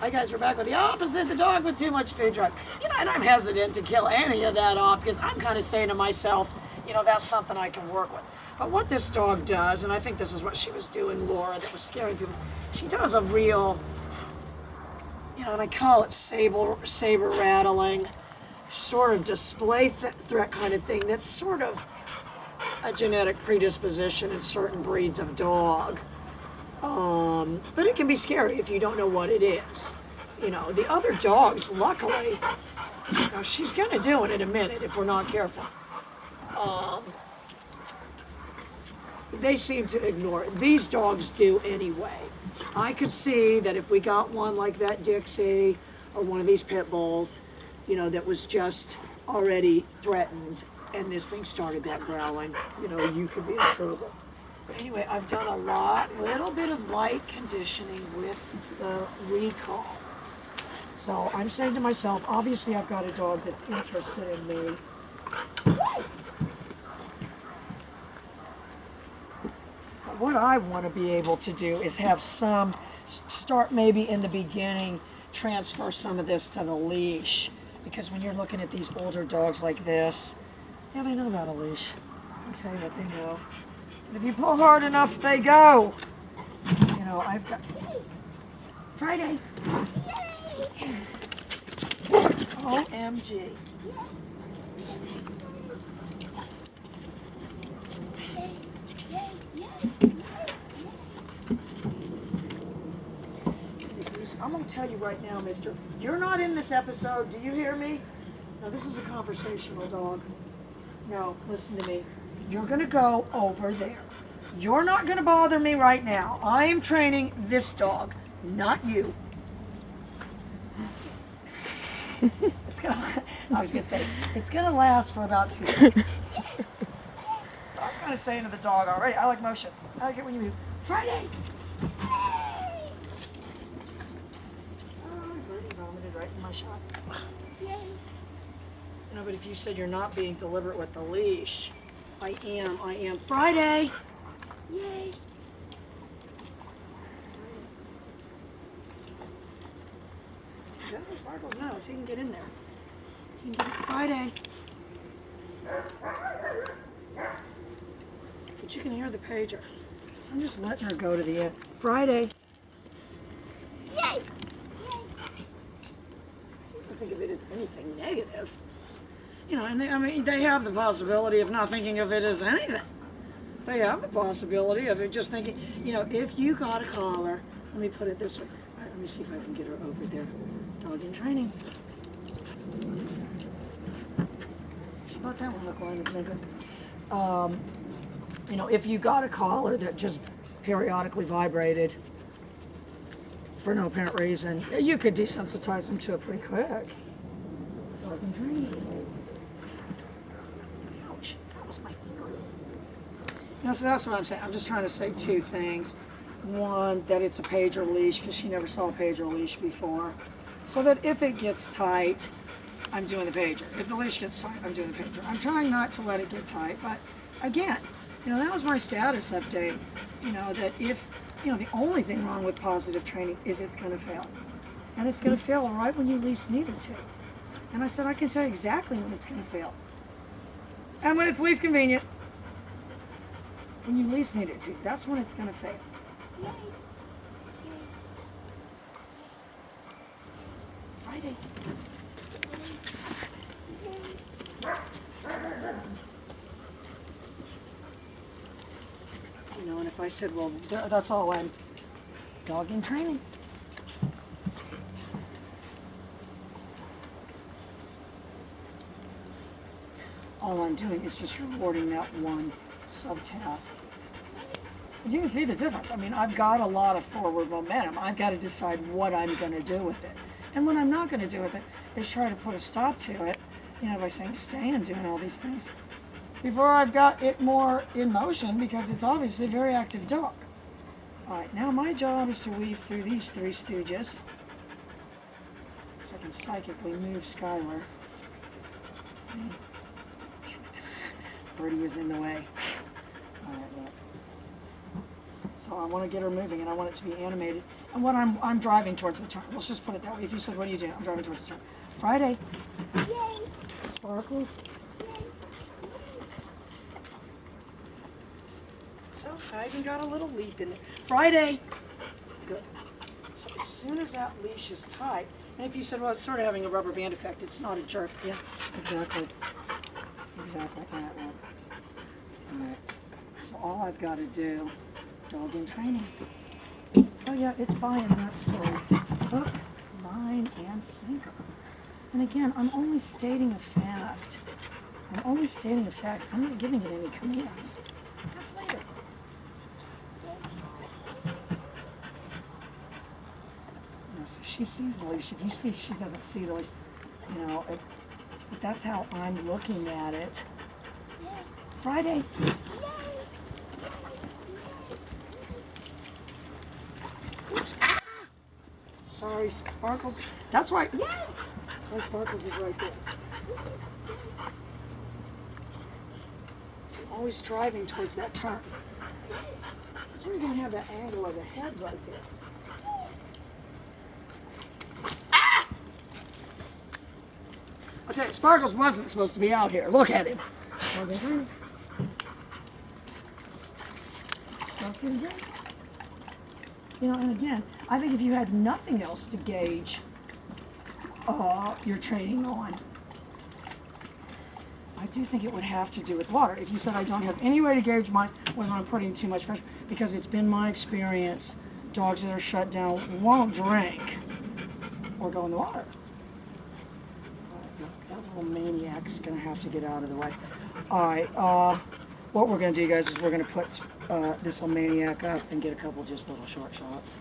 Hi guys, we're back with the opposite, the dog with too much food drive. You know, and I'm hesitant to kill any of that off because I'm kind of saying to myself, you know, that's something I can work with. But what this dog does, and I think this is what she was doing, Laura, that was scaring people, she does a real, you know, and I call it saber rattling, sort of display threat kind of thing. That's sort of a genetic predisposition in certain breeds of dog. But it can be scary if you don't know what it is. You know, the other dogs, luckily, you know, she's going to do it in a minute if we're not careful. They seem to ignore it. These dogs do anyway. I could see that if we got one like that Dixie or one of these pit bulls, you know, that was just already threatened and this thing started that growling, you know, you could be in trouble. But anyway, I've done a little bit of light conditioning with the recall. So I'm saying to myself, obviously I've got a dog that's interested in me. But what I want to be able to do is have some, start maybe in the beginning, transfer some of this to the leash. Because when you're looking at these older dogs like this, yeah, they know about a leash. I'll tell you what they know. And if you pull hard enough, they go. You know, I've got... Friday. OMG. I'm going to tell you right now, mister, you're not in this episode. Do you hear me? No, this is a conversational dog. No, listen to me. You're going to go over there. You're not going to bother me right now. I am training this dog, not you. I was going to say, it's going to last for about 2 seconds. I'm kind of saying to the dog already, I like motion. I like it when you move. Friday! Vomited right in my shot. Yay! You know, but if you said you're not being deliberate with the leash, I am. Friday! Yay! Sparkles knows he can get in there. He can get it Friday. But you can hear the pager. I'm just letting her go to the end. Friday. Yay! I don't think of it as anything negative. You know, and they have the possibility of not thinking of it as anything. They have the possibility of it just thinking, you know, if you got a collar, let me put it this way. All right, let me see if I can get her over there. Dog in training. She bought that one, look line and sinker. You know, if you got a collar that just periodically vibrated for no apparent reason, you could desensitize them to it pretty quick. Dog in training. Ouch, that was my finger. You know, so that's what I'm saying. I'm just trying to say two things. One, that it's a pager leash because she never saw a pager leash before. So that if it gets tight, I'm doing the pager. If the leash gets tight, I'm doing the pager. I'm trying not to let it get tight, but again, you know, that was my status update. You know, that if, you know, the only thing wrong with positive training is it's going to fail. And it's going to fail right when you least need it to. And I said, I can tell you exactly when it's going to fail. And when it's least convenient. When you least need it to, that's when it's going to fail. Friday. You know, and if I said, well, that's all I'm dog in training. All I'm doing is just rewarding that one subtask. You can see the difference. I mean, I've got a lot of forward momentum. I've got to decide what I'm going to do with it. And what I'm not going to do with it is try to put a stop to it, you know, by saying stay and doing all these things before I've got it more in motion because it's obviously a very active dog. All right, now my job is to weave through these three stooges so I can psychically move Skylar. See? Damn it. Birdie was in the way. All right, look. So So I want to get her moving, and I want it to be animated. And what I'm driving towards the turn. Let's just put it that way. If you said, what are you doing? I'm driving towards the turn. Friday. Yay. Sparkles. So I even got a little leap in there. Friday. Good. So as soon as that leash is tight, and if you said, well, it's sort of having a rubber band effect, it's not a jerk. Yeah, exactly. Exactly. All right. So all I've got to do, dog in training. Oh yeah, it's buying that story. Hook, line, and sinker. And again, I'm only stating a fact. I'm not giving it any commands. That's later. So she sees the leash. If you see she doesn't see the leash, but that's how I'm looking at it. Friday. Oops. Ah! Sorry, Sparkles. That's right. Yeah. Sorry, Sparkles is right there. So I'm always driving towards that turn. That's where you're going to have that angle of the head right there. I'll tell you, Sparkles wasn't supposed to be out here. Look at him. And again, I think if you had nothing else to gauge your training on, I do think it would have to do with water. If you said I don't have any way to gauge whether I'm putting too much pressure, because it's been my experience, dogs that are shut down won't drink or go in the water. That little maniac's going to have to get out of the way. All right, what we're going to do, guys, is we're going to put this little maniac up and get a couple just little short shots.